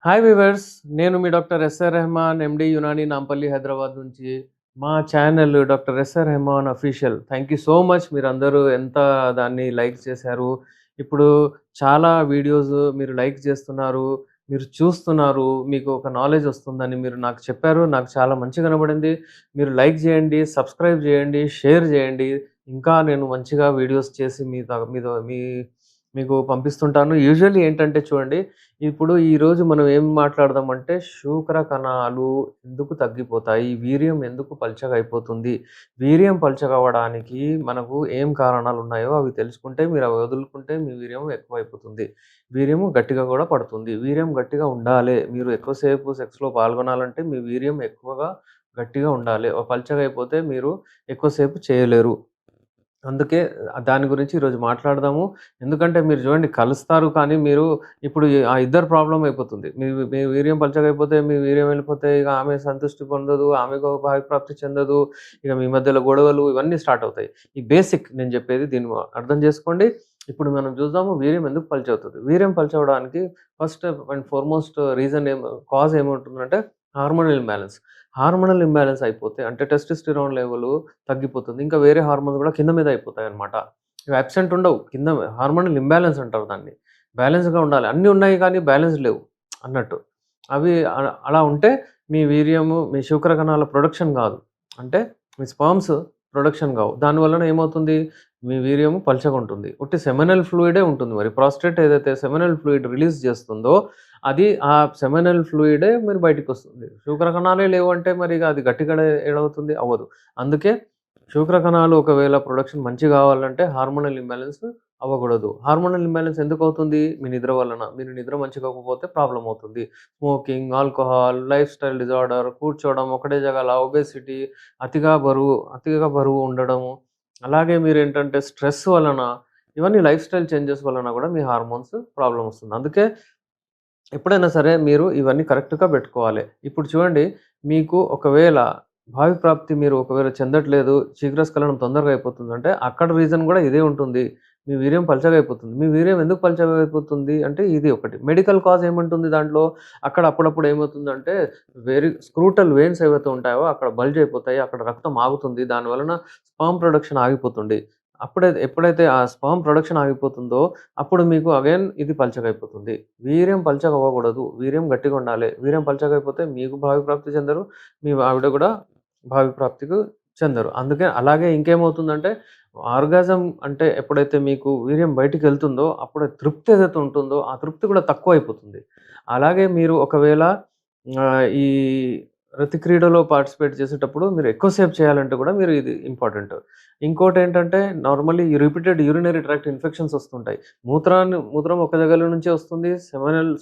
Hi viewers, నేను మీ doctor SR Rehman MD Unani Nampally Hyderabad నుంచి. మా channel doctor SR Rehman official. Thank you so much. మీరందరూ ఎంత దాన్ని లైక్ చేశారు. ఇప్పుడు చాలా వీడియోస్ మీరు లైక్ చేస్తున్నారు, మీరు చూస్తున్నారు, మీకు ఒక నాలెడ్జ్ వస్తుందని మీరు నాకు చెప్పారు. నాకు చాలా మంచిగా కనబడింది. మీరు లైక్ చేయండి, సబ్స్క్రైబ్ చేయండి, షేర్ చేయండి. ఇంకా నేను మంచిగా వీడియోస్ చేసి మీకు పంపిస్తుంటాను. యూజువల్లీ ఏంటంటే చూడండి, ఇప్పుడు ఈరోజు మనం ఏం మాట్లాడదామంటే శూకర కణాలు ఎందుకు తగ్గిపోతాయి? వీర్యం ఎందుకు పల్చగా అయిపోతుంది? వీర్యం పల్చగవ్వడానికి మనకు ఏం కారణాలున్నాయో అవి తెలుసుకుంటే, మీరు అవి వదులుకుంటే మీ వీర్యం ఎక్కువైపోతుంది. వీర్యము గట్టిగా కూడా పడుతుంది. వీర్యం గట్టిగా ఉండాలే. మీరు ఎక్కువసేపు సెక్స్‌లో పాల్గొనాలంటే మీ వీర్యం ఎక్కువగా గట్టిగా ఉండాలి. పల్చగా అయిపోతే మీరు ఎక్కువసేపు చేయలేరు. అందుకే దాని గురించి ఈరోజు మాట్లాడదాము. ఎందుకంటే మీరు చూడండి, కలుస్తారు కానీ మీరు ఇప్పుడు ఆ ఇద్దరు ప్రాబ్లమ్ అయిపోతుంది. మీ వీర్యం పలచగా అయిపోతే, మీ వీర్యం వెళ్ళిపోతే ఇక ఆమె సంతృష్టి పొందదు, ఆమెకు భావిప్రాప్తి చెందదు. ఇక మీ మధ్యలో గొడవలు ఇవన్నీ స్టార్ట్ అవుతాయి. ఈ బేసిక్ నేను చెప్పేది దీన్ని అర్థం చేసుకోండి. ఇప్పుడు మనం చూద్దాము వీర్యం ఎందుకు పల్చవుతది. వీర్యం పల్చవడానికి first and foremost reason cause ఏముంటుందంటే హార్మోనల్ ఇంబాలెన్స్. హార్మోనల్ ఇంబాలెన్స్ అయిపోతే అంటే టెస్టోస్టెరాన్ లెవెల్ తగ్గిపోతుంది. ఇంకా వేరే హార్మోన్స్ గూడా కింద మీద అయిపోతాయన్నమాట. ఇవి అబ్సెంట్ ఉండవు. కింద హార్మోనల్ ఇంబాలెన్స్ అంటారు దాన్ని. బ్యాలెన్స్‌గా ఉండాలి. అన్నీ ఉన్నాయి కానీ బ్యాలెన్స్ లేవు అన్నట్టు. అవి అలా ఉంటే మీ వీర్యము, మీ శుక్ర కణాల ప్రొడక్షన్ గాదు. అంటే మీ స్పెర్మ్స్ ప్రొడక్షన్ గావు. దానివలన ఏమవుతుంది? మీ వీర్యము పల్చగుంటుంది. ఉట్టి సెమినల్ ఫ్లూయిడే ఉంటుంది మరి. ప్రాస్టేట్ ఏదైతే సెమినల్ ఫ్లూయిడ్ రిలీజ్ చేస్తుందో అది ఆ సెమినల్ ఫ్లూయిడే మరి బయటికొస్తుంది. శుక్ర కణాలే లేవంటే మరి ఇగ అది గట్టిగా ఏడవుతుంది? అవ్వదు. అందుకే శుక్ర కణాలు ఒకవేళ ప్రొడక్షన్ మంచిగా కావాలంటే హార్మోనల్ ఇంబాలెన్స్ అవ్వకూడదు. హార్మోనల్ ఇంబాలెన్స్ ఎందుకవుతుంది? మీ నిద్ర వలన. మీరు నిద్ర మంచిగా అవ్వకపోతే ప్రాబ్లమ్ అవుతుంది. Smoking, alcohol, life style disorder, కూర్చోవడం ఒకటే జగాల, ఒబేసిటీ, అతిగా బరువు ఉండడము, అలాగే మీరేంటంటే స్ట్రెస్ వలన, ఇవన్నీ లైఫ్ స్టైల్ చేంజెస్ వలన కూడా మీ హార్మోన్స్ ప్రాబ్లమ్ వస్తుంది. అందుకే ఎప్పుడైనా సరే మీరు ఇవన్నీ కరెక్ట్‌గా పెట్టుకోవాలి. ఇప్పుడు చూడండి, మీకు ఒకవేళ భావి ప్రాప్తి మీరు ఒకవేళ చెందట్లేదు, శీఘ్రస్ఖలనం తొందరగా అయిపోతుందంటే అక్కడ రీజన్ గూడా ఇదే ఉంటుంది. మీ వీర్యం పల్చగా అయిపోతుంది. మీ వీర్యం ఎందుకు పల్చగా అయిపోతుంది అంటే ఇది ఒకటి. మెడికల్ కాజ్ ఏముంటుంది దాంట్లో? అక్కడ అప్పుడప్పుడు ఏమవుతుందంటే స్క్రూటల్ వెయిన్స్ ఏవైతే ఉంటాయో అక్కడ బల్జ్ అయిపోతాయి. అక్కడ రక్తం ఆగుతుంది. దాని వలన స్పెర్మ్ ప్రొడక్షన్ ఆగిపోతుంది. ఎప్పుడైతే ఆ స్పెర్మ్ ప్రొడక్షన్ ఆగిపోతుందో అప్పుడు మీకు అగైన్ ఇది పల్చగయిపోతుంది. వీర్యం పల్చగవ్వకూడదు. వీర్యం గట్టిగుండాలి. వీర్యం పల్చగయిపోతే మీకు భావి ప్రాప్తి చెందరు. మీ ఆవిడ గూడా భావి ప్రాప్తికి చెందరు. అందుకే అలాగే ఇంకేమవుతుందంటే ఆర్గాజం అంటే ఎప్పుడైతే మీకు వీర్యం బయటికెళ్తుందో అప్పుడు తృప్తి ఏదైతే ఉంటుందో ఆ తృప్తి కూడా తక్కువైపోతుంది. అలాగే మీరు ఒకవేళ ఈ రతి క్రీడలో పార్టిసిపేట్ చేసేటప్పుడు మీరు ఎక్కువ సేపు చేయాలంటే కూడా మీరు ఇది ఇంపార్టెంట్. ఇంకోటేంటంటే నార్మల్లీ ఈ రిపీటెడ్ యూరినరీ ట్రాక్ట్ ఇన్ఫెక్షన్స్ వస్తుంటాయి. మూత్రం ఒక దగ్గర నుంచే వస్తుంది.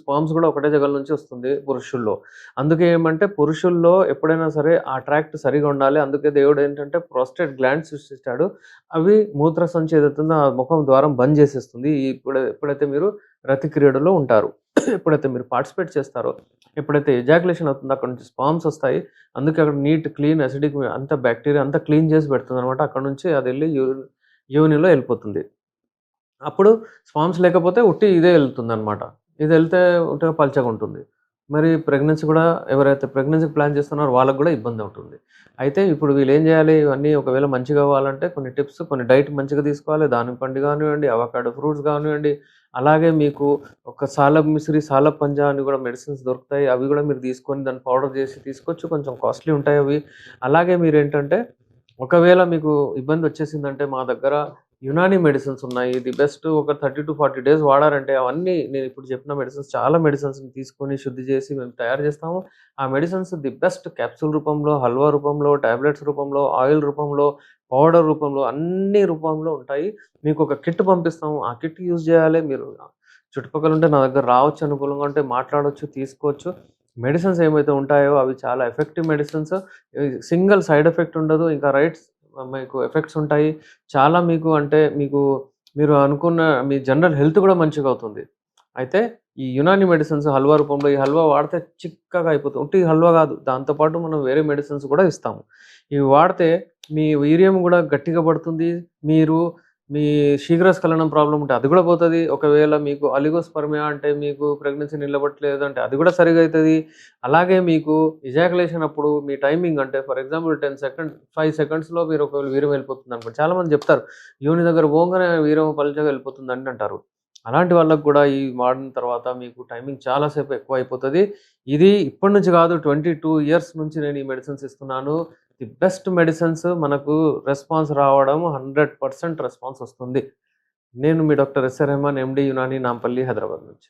స్పెర్మ్స్ కూడా ఒకటే దగ్గర నుంచి వస్తుంది పురుషుల్లో. అందుకే ఏమంటే పురుషుల్లో ఎప్పుడైనా సరే ఆ ట్రాక్ట్ సరిగా ఉండాలి. అందుకే దేవుడేంటంటే ప్రోస్టేట్ గ్లాండ్ సృష్టించాడు. అవి మూత్ర సంచి ఏదైతుందో ఆ ముఖం ద్వారం బంద్ చేసేస్తుంది. ఎప్పుడైతే మీరు రతి క్రీడలో ఉంటారో. ఎప్పుడైతే మీరు పార్టిసిపేట్ చేస్తారో, ఎప్పుడైతే ఎజాక్యులేషన్ అవుతుందో అక్కడ నుంచి స్పెర్మ్స్ వస్తాయి. అందుకే అక్కడ నీట్, క్లీన్, అసిడిక్ అంతా బాక్టీరియా అంతా క్లీన్ చేసి పెడుతుందనమాట. అక్కడి నుంచి అదెళ్ళి యోనిలో ఎళ్ళిపోతుంది. అప్పుడు స్పామ్స్ లేకపోతే ఉట్టి ఇదే ఎళ్తుందనమాట. ఇదెళ్తే ఉట్టిగా పల్చగుంటుంది. మరి ప్రెగ్నెన్సీ గూడా ఎవరైతే ప్రెగ్నెన్సీకి ప్లాన్ చేస్తున్నారో వాళ్ళకి గూడా ఇబ్బంది అవుతుంది. అయితే ఇప్పుడు వీళ్ళేం జేయాలి? ఇవన్నీ ఒకవేళ మంచిగా అవ్వాలంటే కొన్ని టిప్స్, కొన్ని డైట్ మంచిగా తీసుకోవాలి. దానిమ్మ పండు గానివ్వండి, అవకాడో ఫ్రూట్స్ గానివ్వండి, అలాగే మీకు ఒక సాలబ్ మిశ్రి, సాలబ్ పంజా అని గూడా మెడిసిన్స్ దొరుకుతాయి. అవి గూడా మీరు తీసుకొని దాన్ని పౌడర్ జేసి తీసుకోవచ్చు. కొంచెం కాస్ట్‌లీ ఉంటాయవి. అలాగే మీరేంటంటే ఒకవేళ మీకు ఇబ్బందొచ్చేసిందంటే మా దగ్గర యునాని మెడిసిన్స్ ఉన్నాయి. ది బెస్ట్ ఒక 30-40 డేస్ వాడారంటే అవన్నీ నేనిప్పుడు చెప్పిన మెడిసిన్స్ చాలా మెడిసిన్స్‌ని తీసుకొని శుద్ధి చేసి మేము తయారు చేస్తాము. ఆ మెడిసిన్స్ ది బెస్ట్ క్యాప్సూల్ రూపంలో, హల్వా రూపంలో, టాబ్లెట్స్ రూపంలో, ఆయిల్ రూపంలో, పౌడర్ రూపంలో అన్ని రూపంలో ఉంటాయి. మీకొక కిట్ పంపిస్తాము. ఆ కిట్ యూజ్ చేయాలి. మీరు చుట్టుపక్కలుంటే నా దగ్గర రావచ్చు, అనుకూలంగా ఉంటే మాట్లాడొచ్చు, తీసుకోవచ్చు. మెడిసిన్స్ ఏమైతే ఉంటాయో అవి చాలా effective medicines. Single side effect ఉండదు. ఇంకా మీకు ఎఫెక్ట్స్ ఉంటాయి. చాలా మీకు అంటే మీరు అనుకున్న మీ జనరల్ హెల్త్ గూడా మంచిగవుతుంది. అయితే ఈ యునాని మెడిసిన్స్ హల్వా రూపంలో ఈ హల్వా వాడితే చిక్కగా అయిపోతుంది. ఉట్టి హల్వా గాదు. దాంతో పాటు మనం వేరే మెడిసిన్స్ గూడా ఇస్తాము. ఇవి వాడితే మీ వీర్యం గూడా గట్టిగా పడుతుంది. మీరు మీ శీఘ్రస్ఖలనం ప్రాబ్లమ్ ఉంటే అది గూడా పోతది. ఒకవేళ మీకు అలిగోస్పెర్మియా అంటే మీకు ప్రెగ్నెన్సీ నిలబడట్లేదు అంటే అది గూడా సరిగ్గా అయితది. అలాగే మీకు ఎజాక్యులేషన్ అప్పుడు మీ టైమింగ్ అంటే ఫర్ ఎగ్జాంపుల్ 5 సెకండ్స్‌లో మీరు ఒకవేళ వీర్యం వెళ్ళిపోతుందనుకోండి. చాలామంది జెప్తారు, యోని దగ్గర పోంగానే వీర్యం పల్చగా వెళ్ళిపోతుందండి అంటారు. అలాంటి వాళ్ళకి గూడా ఈ వాడిన తర్వాత మీకు టైమింగ్ చాలా సేపు ఎక్కువైపోతది. ఇది ఇప్పటి నుంచి గాదు, 22 ఇయర్స్ నుంచి నేను ఈ మెడిసిన్స్ ఇస్తున్నాను. ది బెస్ట్ మెడిసిన్స్ మనకు రెస్పాన్స్ రావడం 100% రెస్పాన్స్ వస్తుంది. నేను మీ doctor SR Rehman MD Unani Nampally Hyderabad నుంచి.